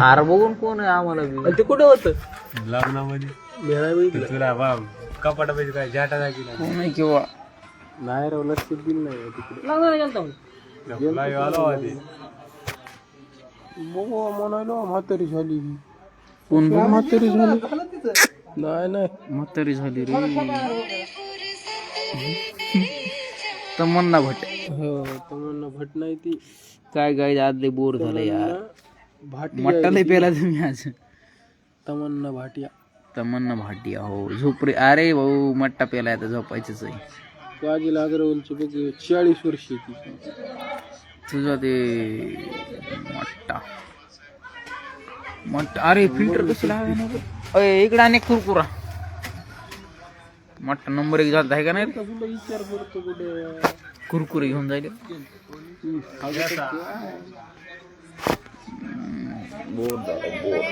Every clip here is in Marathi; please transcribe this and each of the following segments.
अरे बघून कोण आहे आम्हाला बी. आणि ते कुठं होतं लग्नामध्ये मेळा बघितलं तुला बाब कपाटा पाहिजे काय जाटा दाखिला कोण आहे किंवा नाही राव लक्ष दिलं नाही तिकडे आलो आधी म्हणालो म्हातारी झाली कोण बघ म्हातारी झाली नाही नाही म्हातारी झाली रे. तमन्ना भट हो तमन्ना भट नाही ती काय काय आज लय बोर झालं यार. भाटिया मट्टा लय पेला तुम्ही आज. तमन्ना भाटिया तमन्ना भाटिया हो झोपरे. अरे भाऊ मट्टा पेला आता झोपायचंच आहे. काजल अग्रवालची बघ 40 वर्ष ती तुझा ते मट्टा मट्टा. अरे फिल्टर कसं लावाय ना गं? अय इकडे अनेक कुरकुरा मट्टा नंबर 1 झाला आहे का नाही? तुला विचार करतो कुठे कुरकुरे घेऊन जाईल. बोर झालं बोर.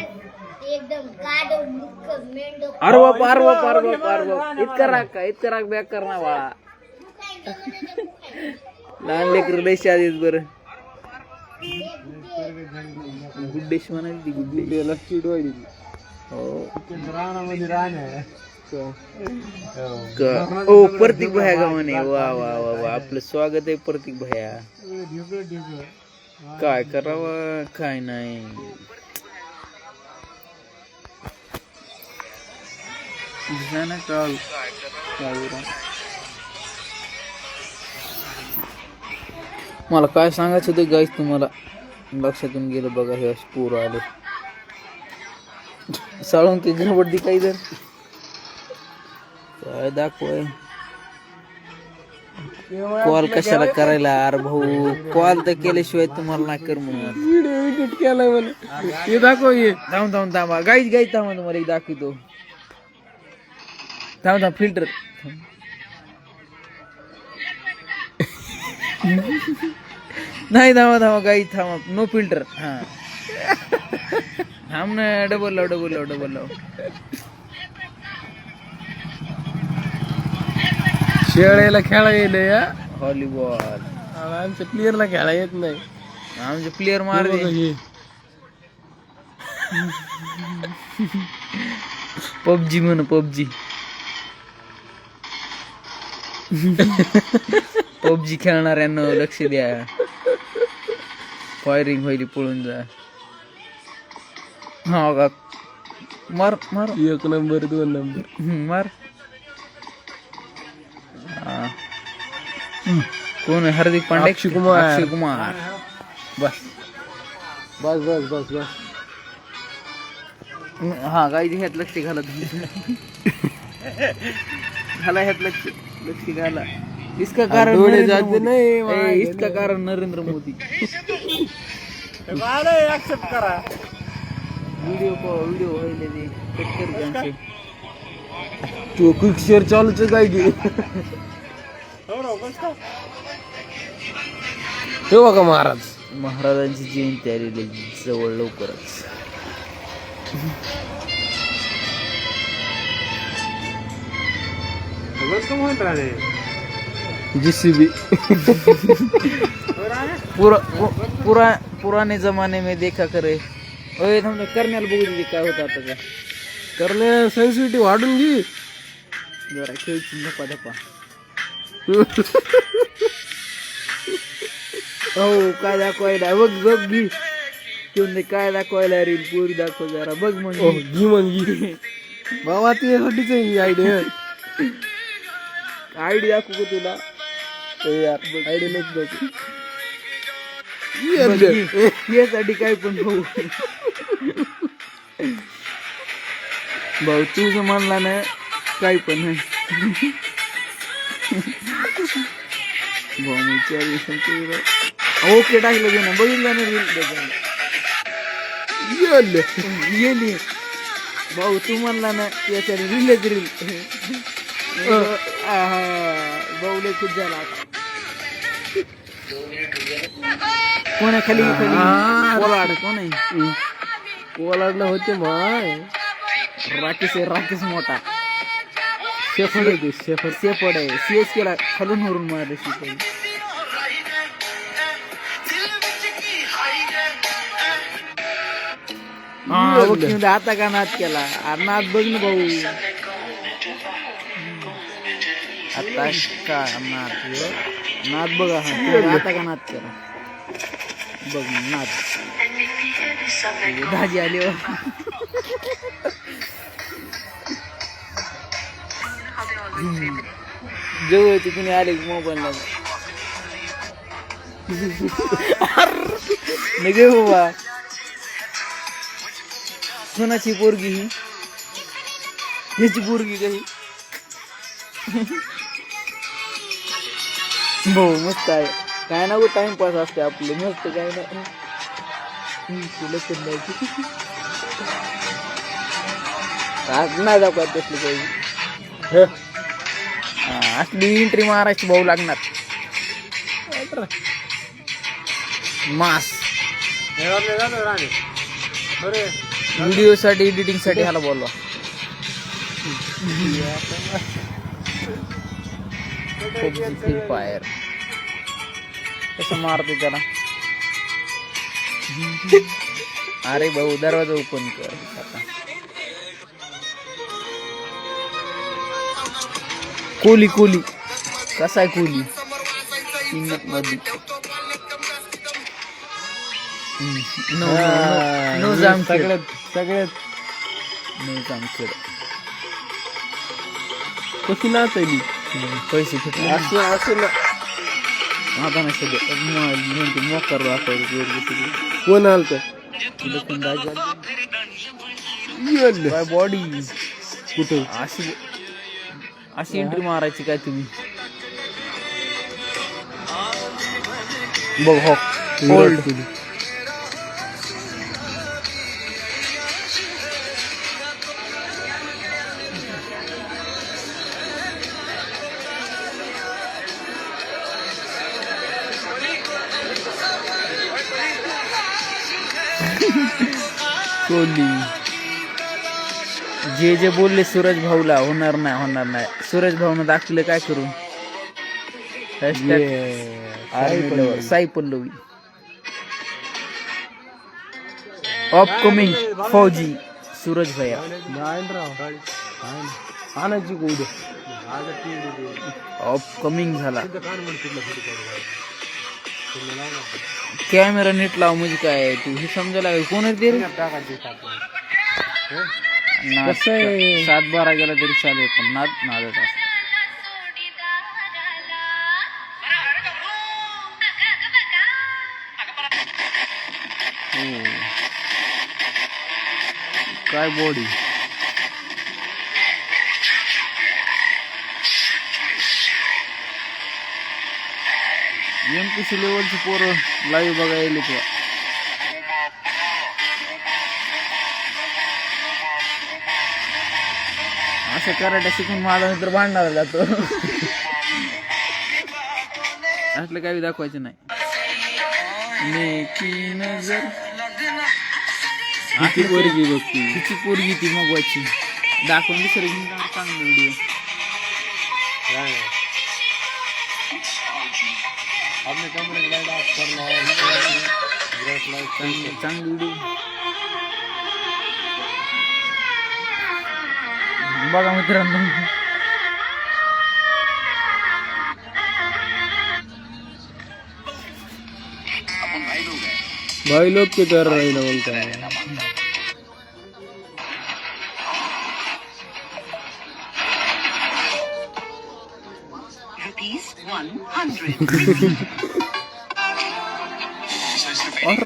अरे बाप अरे बाप अरे बाप अरे बाप इतका राग का इतका राग बॅक कर ना बाळा. लहान लेकर लय शादीत बरं. गुड्डेश म्हणाली ती गुड्डे त्याला चिडवायली हो रानामध्ये रान आहे ओ प्रतीक भया का म्हणे. वा वा वा वा आपलं स्वागत आहे प्रतीक भया. काय करावं काय नाही. ना काल मला काय सांगायचं होतं गाईस तुम्हाला लक्षातून गेलं बघा. हे पूर आले साळून ते गडबड काही जर काय दाखवाय. कॉल कशाला करायला अरे भाऊ. कॉल तर केल्याशिवाय तुम्हाला नाही कर म्हणून व्हिडिओ एडिट केलाय मला हे दाखव हे थांब थांब थांबा गाईच गाईच थांबा तुम्हाला एक दाखवतो. थांब थांब फिल्टर नाही थांबा थांबा गाई थांबा नो फिल्टर. हा थांब ना डबल लाव डबल लाव डबल लाव. शेळ्याला खेळा येईल या व्हॉलीबॉल आमच्या प्लेअरला खेळा येत नाही. आमचे प्लेअर मार दे. पबजी म्हण पबजी. पबजी खेळणाऱ्यांना लक्ष द्या. फायरिंग व्हायली पळून जा. हा का मार मार 1 नंबर 2 नंबर मार. कोण आहे? हार्दिक पांड्या अक्षय कुमार. अक्षय कुमार बस बस बस बस बस हा गाई ह्यात लक्ष घाला तुम्ही. घाला ह्यात लक्ष लक्ष घाला. इसका कारण डोळे नरेंद्र जाते मोदी. नाही, ए, इसका कारण नरेंद्र मोदी. ऍक्सेप्ट करा व्हिडिओ व्हायले ते कट कर त्यांचे. तो क्विक शेअर चालूच काय की ठेवा का महाराज. महाराजांची जयंती आलेली जवळ लवकरच. JCB पुराने जमाने में देखा करे. ओय थांब करण्याला बघू दे काय होतं आता का. करणे सेन्सिटिव्हिटी वाढून घे जरा खेळची धपा धपा. हो काय दाखवायला बघ बघ घी घेऊन काय दाखवायला रील पोरी दाखव जरा बघ मग घी मग घी बाबा तुझ्यासाठीच आहे ही आयडिया. आयडी दाखवू का तुला यार आयडिया नाही दाखव. यासाठी काय पण भाऊ भाऊ तुझं म्हणला ना काय पण नाही. भाऊ मी 40 ओके टाकलं दे ना बघितलं ना रील गेली. भाऊ तू म्हणला ना याच्या रीलच रील. भाऊ लय खुश झाला आता. कोण आहे खाली खाली कोलाड कोण आहे. कोलाडला होते माय राकेश मोठा शेफड आहे ते शेपड आहे. सीएस केला खालून वरून मारले शिकाई. हा बघ की आता का नाद केला अरे नाद बघ ना भाऊ आता का नाद नाद बघा आता का नाद केला बघ नाद भाजी आली हो जवळची कुणी आले मोबाईल ला नाही बाबा कोणाची पोरगी ही ह्याची पोरगी काही भाऊ मस्त आहे काय ना गो टाइमपास असते आपले मस्त काय नाही दाखवत तसली काही असली एंट्री मारायची भाऊ लागणार मास व्हिडिओ साठी एडिटिंग साठी ह्याला बोलवा फ्री फायर कसं मारतो त्याला अरे भाऊ दरवाजा ओपन कर आता कोली कोली कसा आहे कोली मध्ये नो जामखेड सगळ्यात नो जामखेड कशी नाचली पैसे घेतले असं ना आता नाही सगळं मोकर दाखवतो कोण आलत काय बॉडी कुठे अशी अशी एंट्री मारायची काय तुम्ही बघ हो होल्ड कोहली जे जे बोलले सूरज भाऊला होणार नाही सूरज भाऊनं दाखवलं काय करून साई पल्लवी अपकमिंग फौजी सूरज भैया आणायची का उद्या अपकमिंग झाला कॅमेरा नीट लाव म्हणजे काय तू हे समजायला कोण आहे ते कसं आहे 7-12 गेला तरी चालेल पण नादत असं काय बॉडी MPC लेवलची पोरं लाईव्ह बघायला ते असं कराटे शिकून माझा मित्र भांडणार जातो असलं काही दाखवायचं नाही किती पोरगी बघती तिची पोरगी ती मगवायची दाखवून दुसरं चांगलं व्हिडिओ चांगली व्हिडिओ बघा मित्रांनो भाई लोग के कर रहे ना बोलता है और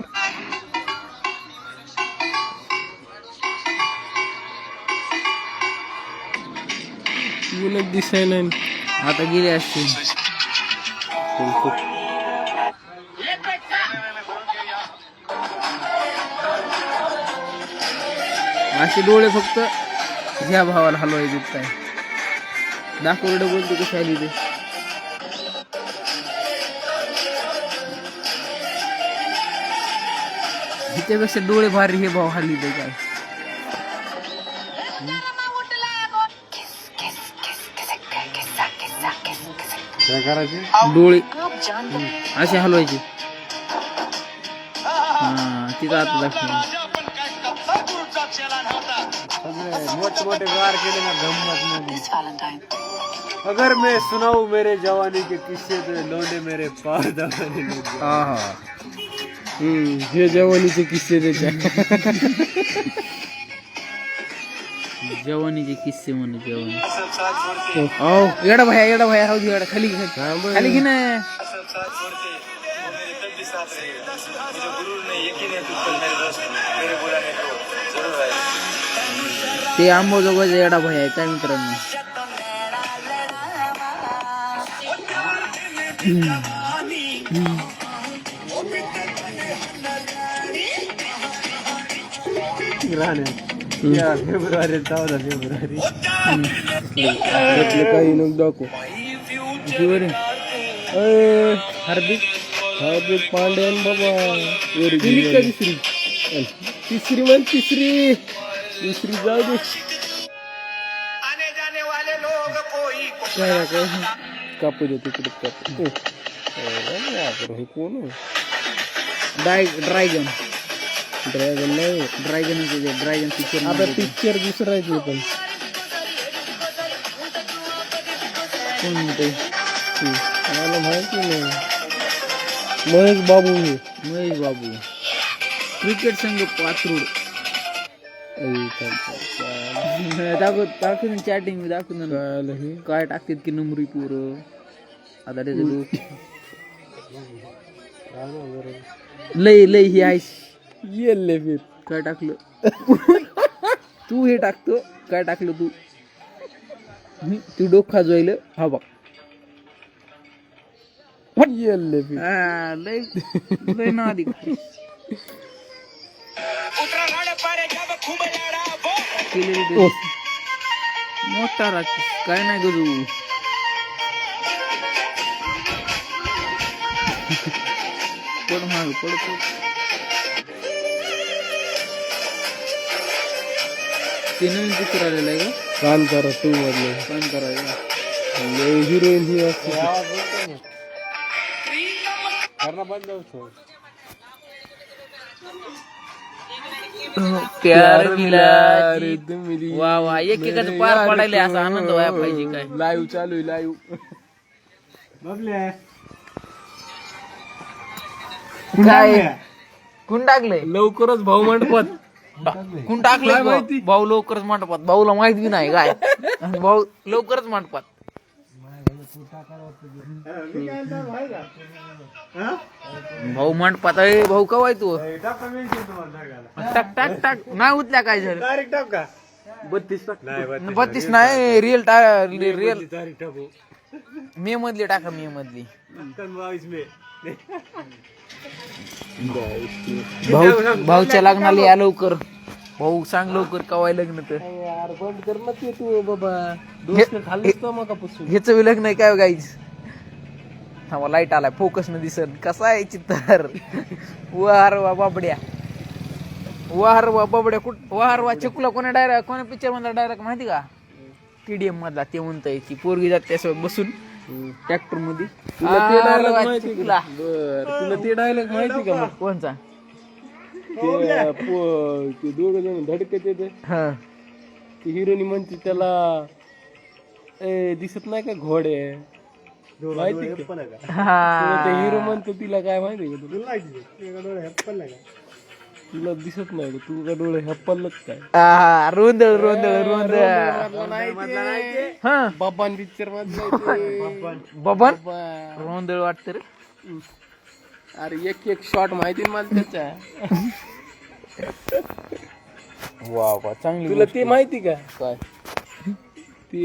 युनिक दिसाय नाही आता गेले असतील असे डोळे फक्त ह्या भावाला हलवायचे काय दाखवलं बोलतो कशी आली ते हिच्यापेक्षा डोळे भारी हे भाव हल्ली ते काय डोळे असे हलवायचे हा तिथं आता दाखव सगळे मोठे वार केले ना गम्मत मध्ये. अगर मैं सुनाऊं मेरे जवानी के किस्से तो लौंडे मेरे पार दवाने लग गए. हा हा जे जवानीचे किस्से त्याच्या जवानीचे किस्से म्हणून जवानी. येडा भाया राहू दे येडा खाली घे. खाली घे ना. ते आंबोजोगाईचा येडा भाया आहे काय मित्रांनो. फेब्रुवारी 14 फेब्रुवारी काही नको दाखव. हार्दिक पांड्यान बाबा गेली का तिसरी म्हण तिसरी जाऊ दे. काय कापू दे तिकडे कापू. हे कोण ड्रॅगन नाही ड्रॅगन पिक्चर. आता पिक्चर दुसरा आहे ते पण कोण म्हणते मला माहिती नाही. महेश बाबू हे महेश बाबू क्रिकेट संघ पात्रूड. दाखवून चॅटिंग दाखवून काय टाकतात की नंबरी पोर. आता त्याचं लय ही आहे. येल्ले फिर काय टाकलं तू हे टाकतो काय टाकलं तू डोक खाजवायला. हा बघ येल्ले फिर लय ना आधी मोठा राखी काय नाही गजू. पड माग पड ते नवीन पिक्चर आलेला आहे का कांतारा 2 मधले कांतारा. हिरोईन ही असते. बंद होतो. प्यार मिला वा वा एकेकाचं पार पडायला असा आनंद व्हायला पाहिजे. काय लाईव्ह चालू आहे लाईव्ह. काय कोण टाकलंय लवकरच भाऊ मंडपात कोण टाकलंय भाऊ लवकरच मंडपात. भाऊला माहित बी नाही काय भाऊ लवकरच मंडपात. भाऊ मंडपात आहे. भाऊ कवाय तू टाक टाक टाक नाही उतल्या काय झालं. 32 नाही रिअल मे मधली टाका मे मधली. भाऊच्या लग्नाला या लवकर. भाऊ सांग लवकर कवाय लग्न. तर यार बंद कर ना ते तू बाबा. दोस्त खाल्लीस का मग ह्याच लग्न आहे काय गाईज. हा लाईट आलाय फोकस न दिसत कसा आहे चित्तर. वार वा बाबड्या वार वा चिकुला कोणा डायरेक्ट कोणा पिक्चर मधला डायरेक्ट माहिती का TDM मधला. ते म्हणताय की पोरगी जात त्यासोबत बसून ट्रॅक्टर मध्ये. तुला ते डायलॉग माहिती का? तुला ते डायलॉग माहिती का मग? कोणचा ते दोघं जण धडकत येते. ती हिरोनी म्हणते त्याला ए दिसत नाही का घोडे माहिती का? हिरो म्हणतो तिला काय माहिती का तुला दिसत नाही का तू का डोळे हप्पलच काय. रोंदळ बाबान पिक्चर मध्ये बबन रोंदळ वाटत रे. अरे एक शॉट माहिती मला त्याचा. वा चांगली. तुला ते माहिती का काय ते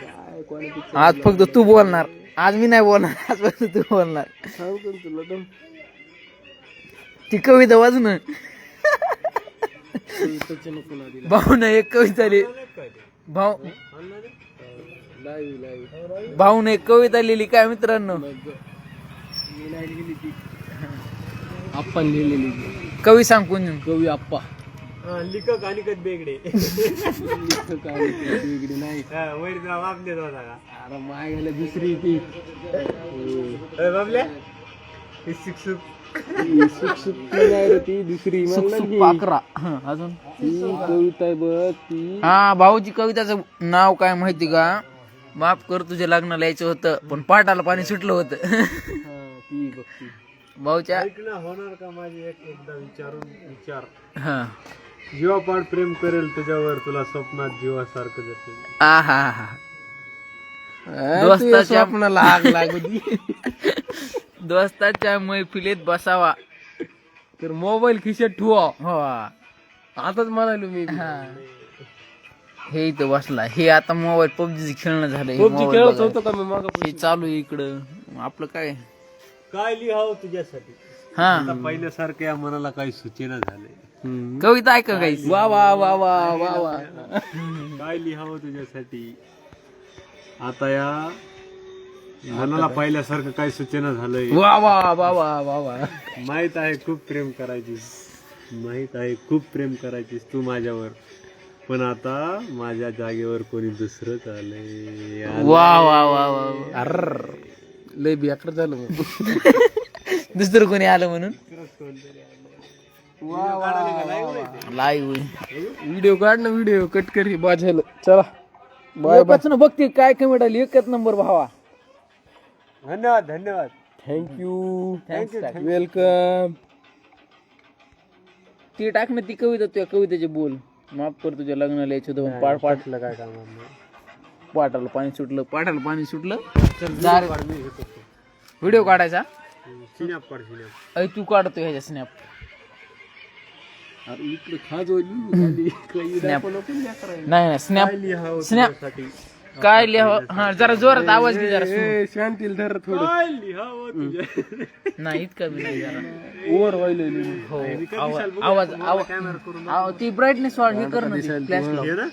काय कोणी आज फक्त तू बोलणार. आज मी नाही बोलणार. आज फक्त तू बोलणार. सांग तुला दम ती कविता वाजून भाऊ ना एक कविता लिहिली. भाऊ एक कविता लिहिली काय मित्रांनो. आपण लिहिलेली कवी सांग कोण. कवी आप्पा. लिखक आणि बेगडे. लिखक आणि वेगळी नाही. आपले अरे माय दुसरी ती बाबल्या हे शिक्षक ही शिक्षक ती नाही रे, ती दुसरी म्हणलं सुख की. पाकरा अजून ही कविता आहे बघ ती. हा भाऊजी कविताचं नाव काय माहिती का? माफ कर तुझ्या लग्नाला यायचं होतं पण पाटाला पाणी सुटलं होतं. हा ती बघ ती. भाऊच्या ऐकणं होणार का माझे एकदा विचार हा जीवापाड प्रेम करेल तुझ्यावर तुला स्वप्नात जीवासारखं जसेल. हा हा हा तुझ्या स्वप्नाला आग लागू दे. दोस्ताच्या मैफिलीत बसावा. तर मोबाईल खिशात ठेवा. हो आताच म्हणालो मी. हे इथं बसला. हे आता मोबाईल पबजी खेळणं झालंय. हे पबजी mobile खेळत बघायला. होतो का मी माग. हे चालू आहे इकडं आपलं काय. काय लिहावं तुझ्यासाठी हा आता पहिल्यासारखं या मनाला काही सुचेना झाले. कविता ऐका काही. वा वा वा वा वा वा. काय लिहावं तुझ्यासाठी आता या मनाला पहिल्यासारखं काही सुचेना झालंय. वा वा वा वा वा वा. माहित आहे खूप प्रेम करायचीस, माहित आहे खूप प्रेम करायचीस तू माझ्यावर, पण आता माझ्या जागेवर कोणी दुसरंच आलंय. वा वा वा वा अर्र लय बेकार झालं मग. दुसरं कोणी आलं म्हणून लाईव्ह व्हिडिओ काढ ना, व्हिडिओ कट करी बाजायला. चला बाय बाय. बघते काय कमेंट आली. एकच नंबर भावा. धन्यवाद धन्यवाद. Thank you welcome. ती टाक ना ती कविता. तुझ्या कवितेचे बोल. माफ कर तुझ्या लग्नाला यायचं होतं पाठ पाठलं काय काम पाटाला पाणी सुटलं. पाटाला पाणी सुटलं. व्हिडिओ काढायचा. सिनॅप काढ सिनॅप. अय तू काढतो ह्याच्या स्नॅप. इकडे खाज होईल. स्नॅप नाही स्नॅप लिहावं स्नॅप तुझ्यासाठी काय लिहावं. हा जरा जोरात आवाज घे जरा. शांतील धर थोडं. काय लिहावं तुझ्या नाही इतका बी नाही जरा. ओव्हर व्हायला हो आवाज आवाज ती ब्राईटनेस वाढ हे कर ना फ्लॅश लाव. हे ना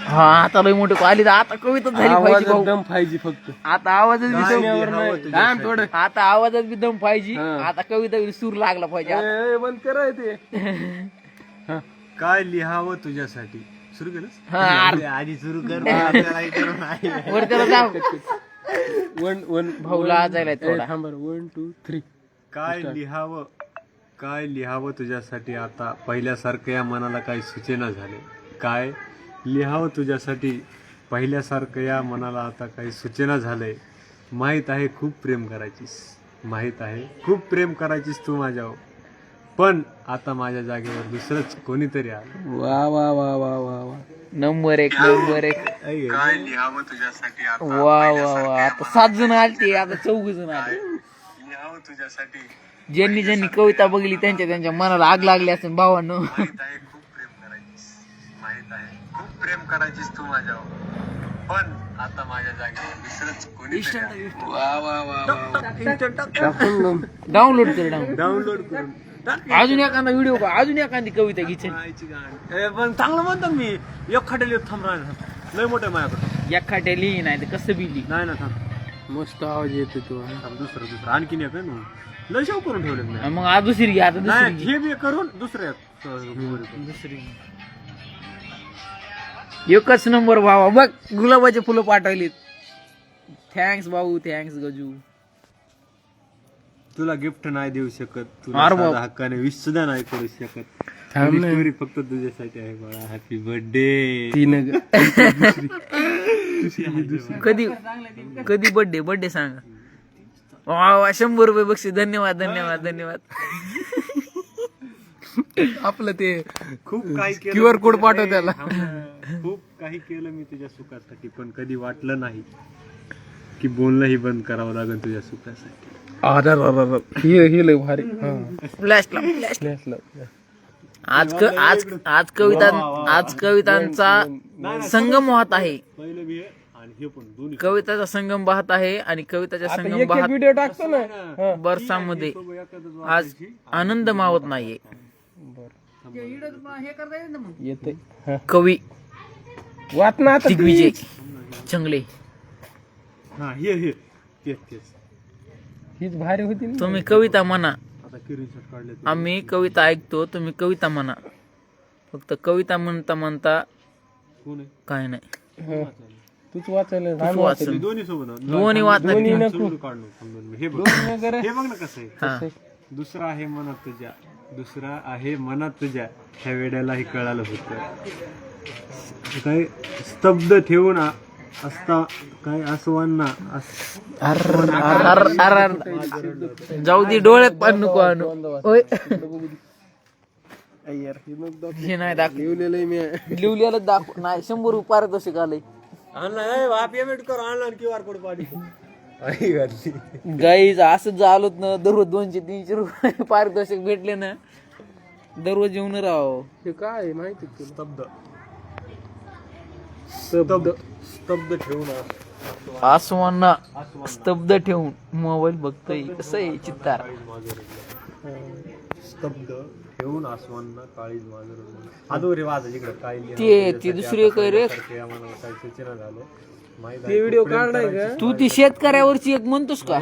हा आता लय मोठे आली तर आता कविता झाली पाहिजे भाऊ. दम पाहिजे फक्त. आता आवाजच बी दम. काम थोडं. आता आवाजच बी दम पाहिजे. आता कविता बी सूर लागला पाहिजे. ए, बंद कराय ते. काय लिहावं तुझ्यासाठी. सुरू केलंस हा आधी सुरू कर. आपल्याला इकडून आहे. वर त्याला जाऊ. वन वन भाऊला आजायला थोडा. 1 2 3. काय लिहावं, काय लिहावं तुझ्यासाठी आता पहिल्यासारखं या मनाला काही सुचेना झाले. काय लिहावं तुझ्यासाठी पहिल्यासारखं या मनाला आता काही सुचेना झालंय. माहीत आहे खूप प्रेम करायचीस, माहीत आहे खूप प्रेम करायचीस तू माझ्यावर, पण आता माझ्या जागेवर दुसरंच कोणीतरी आलं. वा वा वा वा वा वा. नंबर एक नंबर एक. काय लिहावं तुझ्यासाठी आता वा वा वा. आता 7 जण आलते. आता 4 जण आले. लिहावं तुझ्यासाठी ज्यांनी ज्यांनी कविता बघली त्यांच्या त्यांच्या मनाला आग लागली असेल भावांनो. माहीत आहे खूप प्रेम करायचीस, माहीत आहे खूप प्रेम करायचीस तू माझ्यावर, पण आता माझ्या जागेवर दुसरंच कोणीतरी आलं. वा वा वा वा. डाउनलोड कर डाउनलोड करून अजून एखादा व्हिडिओ का अजून एखादी कविता घ्यायची. पण चांगलं म्हणतो मी. एक खटेल थांब राहणार लय मोठं माझ्याकडं. या खाट्या लिही नाही तर कसं बी लिही. नाही ना थांब मस्त आवाज येतो तो. दुसरं आणखीन एक आहे ना लय शेव करून ठेवले मी. आणि मग आज दुसरी घ्या. आता दुसरी नाही घे. हे बी करून दुसऱ्या दुसरी एकच नंबर भावा. बघ गुलाबाचे फुलं पाठवलीत. थँक्स भाऊ. थँक्स गजू. तुला गिफ्ट नाही देऊ शकत, अरे तुला बाप. साधा हक्काने विश सुद्धा नाही करू शकत. थांब ही ना. स्टोरी फक्त तुझ्यासाठी आहे बाळा. Happy birthday. तीन कधी कधी बर्थडे सांगा. वा वा. 100 रुपये बक्षीस. धन्यवाद धन्यवाद धन्यवाद. आपलं ते खूप काही केलं QR कोड तुझ्या- पाठव त्याला. खूप काही केलं मी तुझ्या सुखासाठी, पण कधी वाटलं नाही की बोलणंही बंद करावं लागेल तुझ्या सुखासाठी. हे लय भारी. फ्लॅश लाव. फ्लॅश लाव. आज कवितांचा संगम वाहत आहे. पहिलं बी आहे आणि हे पण दोन्ही कविताचा संगम वाहत आहे आणि कविताचा संगम एक वाहत व्हिडिओ टाकतो ना. बरसामध्ये आज आनंद मावत नाहीये. येते कवी वाट ना आता. दिग्विजय चंगले. हा हे तेच हीच भारी होती ना. तुम्ही कविता म्हणा. आता स्क्रीनशॉट काढले. आम्ही कविता ऐकतो. तुम्ही कविता म्हणा. फक्त कविता म्हणता म्हणता कोण आहे? काय नाही. तूच वाचायला तूच वाचन दोन्ही सोबत दोन्ही वाचणार दोन्ही ती. नको काढून हे बघ दोन्ही वगैरे हे बघ ना कसं आहे हा. दुसरा आहे मनात तुझ्या दुसरा आहे मनात तुझ्या ह्या वेड्यालाही कळालं होतं काय स्तब्ध ठेवून असता काय आसवांना अर्र, अर्र, अर्र, अर्र. जाऊ दे डोळ्यात पाणी नको आणू होय हे नाही दाखव लिहिलेलं मी लिवलेलं दाखव नाही 100 रुपये पारितोषिक आलंय पेमेंट कर ऑनलाईन QR कोड पाठव गाईज असं झालोत ना दररोज 200-300 रुपये पारितोषिक भेटले ना दररोज येऊन राव हे काय आहे माहिती का तुला? स्तब्ध शब्द स्तब्ध ठेवून आसवांना स्तब्ध ठेवून मोबाईल बघतोय कसं आहे चित्तार स्तब्ध ठेवून आसवांना काळीज माझं आदो रे वाजा इकडे काय ते दुसरे काय रे आम्हाला काही सूचना झालं माहित ते व्हिडिओ काढलाय का तू ती शेतकऱ्यावरची एक म्हणतोस का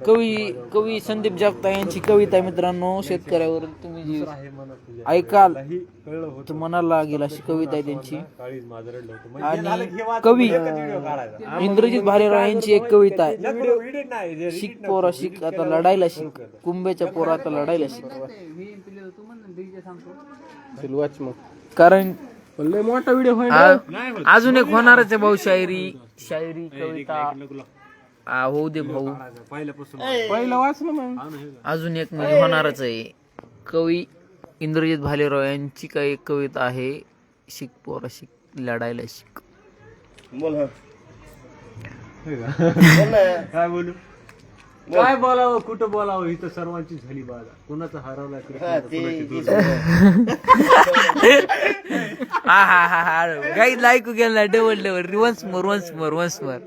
कवी संदीप जगताप यांची कविता आहे मित्रांनो शेतकऱ्यावर तुम्ही जी आहे मनात तुझ्या ऐकाल ही कळलं होतं तर मनाला लागेल अशी कविता आहे त्यांची काळीज माझं रडलं होतं म्हणजे आणि कवी इंद्रजित भालेराव यांची एक कविता आहे व्हिडिओ नाही शिक पोरा शिक आता लढायला शिक कुंभ्याच्या पोरा आता लढायला शिक चल वाच मग कारण लय मोठा व्हिडिओ होईल अजून एक होणारच आहे भाऊ शायरी कविता होऊ दे भाऊ पहिल्यापासून पहिलं वाच ना मग अजून एक म्हणजे होणारच आहे कवी इंद्रजित भालेराव यांची काही एक कविता आहे शिक पोरा शिक लढायला शिक काय बोलू काय बोलावं कुठं बोलावं इथं सर्वांची झाली बाधा कुणाचं हरवलाय हा काही लाईक गेला डबल वन्स मोर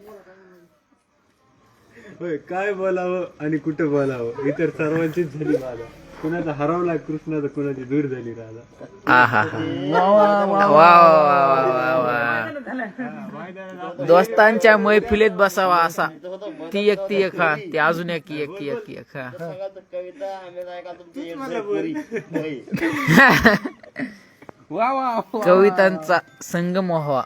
काय बोलावं आणि कुठं बोलावं इतर सर्वांचीच झाली बाधा कुणाचा हरवलाय कृष्णाचं कुणाची दूर झाली राधा दोस्तांच्या मैफिलीत बसावा असा ती एक हा ती अजून एक हा वा वा कवितांचा संगम व्हावा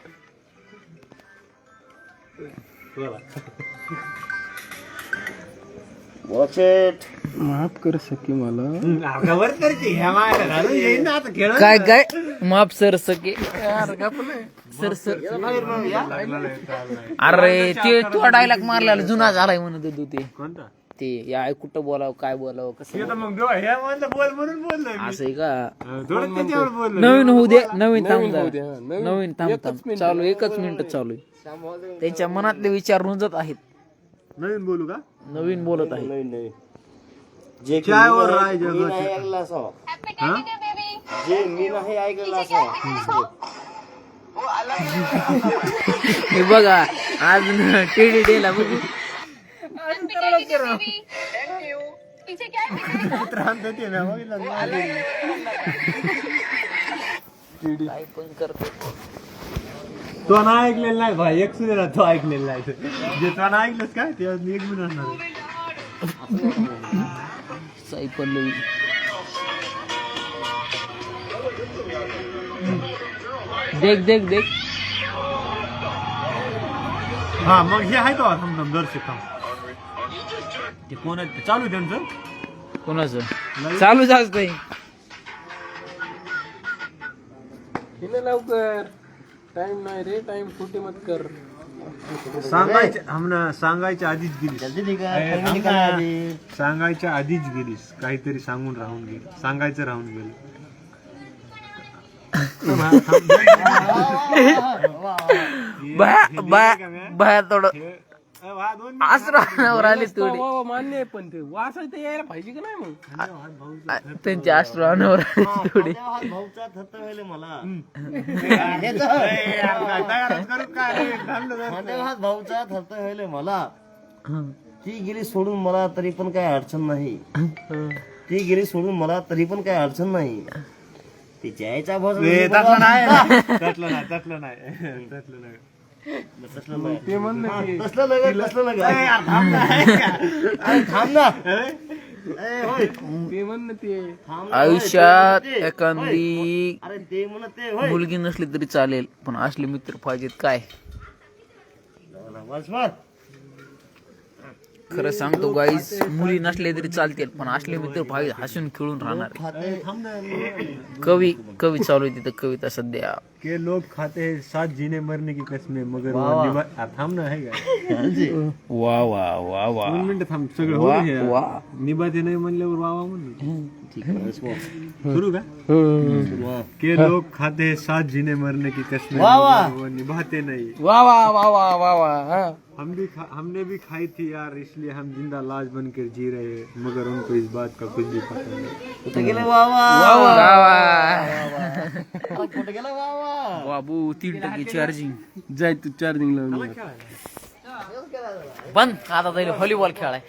माफ कर सकी मला काय माफ सर सके अरे ते तू डायलॉग मारला जुना झालाय म्हणत होतो ते कोणता ते या कुठं बोलावं काय बोलावं कसं मग हे म्हणलं बोल म्हणून बोललो असं आहे का थोडं त्याच्यावर बोललो नवीन होऊ दे नवीन थांब होऊ जरा. दे, हा. नवीन थांब चालू 1 मिनिट चालू आहे त्यांच्या मनातले विचार रुजत आहेत नवीन बोलू का नवीन बोलत आहे चायवर राय जगाचं हा? हे बघा आज टेडी डेला बघू काय पण करतो तो ना ऐकलेला नाही भाई एक सुद्धा तो ऐकलेला नाही जे तो ना ऐकलंस काय ते एक मिनिट असणार साई पल्लवी देख हा मग हे आहे तो थांब दर्शक ते कोण आहे ते चालू आहे त्यांचं कोणाचं चालूच असतंय हिने लवकर टाइम नाही रे टाइम कुठे मत कर सांगायच्या आधीच गेलीस सांगायच्या आधीच गेलीस काहीतरी सांगून राहून गेली सांगायचं राहून गेलं बाया थोडं आश्रमावर आली थोडी मान्य आहे पण ते वाचायचं यायला पाहिजे का नाही मग त्यांच्या आश्रमावर आली थोडी भाऊचा थरथ व्हायला मला ती गेली सोडून मला तरी पण काय अडचण नाही ती गेली सोडून मला तरी पण काय अडचण नाही तिच्या आईचा भाऊ ते म्हणलं की ते म्हणणं ते आयुष्यात एखादी अरे ते म्हणत ते मुलगी नसली तरी चालेल पण असले मित्र पाहिजेत काय चला बस मार. खरं सांगतो गाईस, मुली नसले तरी चालतील, पण असले मित्र भाई हसून खेळून राहणार. कवी चालू आहे तिथं कविता सध्या. के लोग खाते हैं साथ जीने मरने की कसमें मगर वो थांब ना आहे का. वा वा वा वा 2 मिनिटं थांब. सगळं वा होऊ दे. वा. निभाते नाही म्हणल्यावर वावा म्हणून ठीक आहे बस मार. सुरू का. वाह. के लोग खाते हैं साथ जीने मरने की कसमें वाह, वाह. मगर वो निभाते नहीं. वा वा वा वा वा वा हा. हमने भी खाई थी यार, इसलिए हम जिंदा लाश बनकर जी रहे हैं, मगर उनको इस बात का कुछ भी पता नहीं. कुठे गेले वा वा वा वा. कुठे गेला वा वा. बाबू 3% चार्जिंग जाय तू चार्जिंग लावून ये. बंद. आता जाईल व्हॉलीबॉल खेळाय.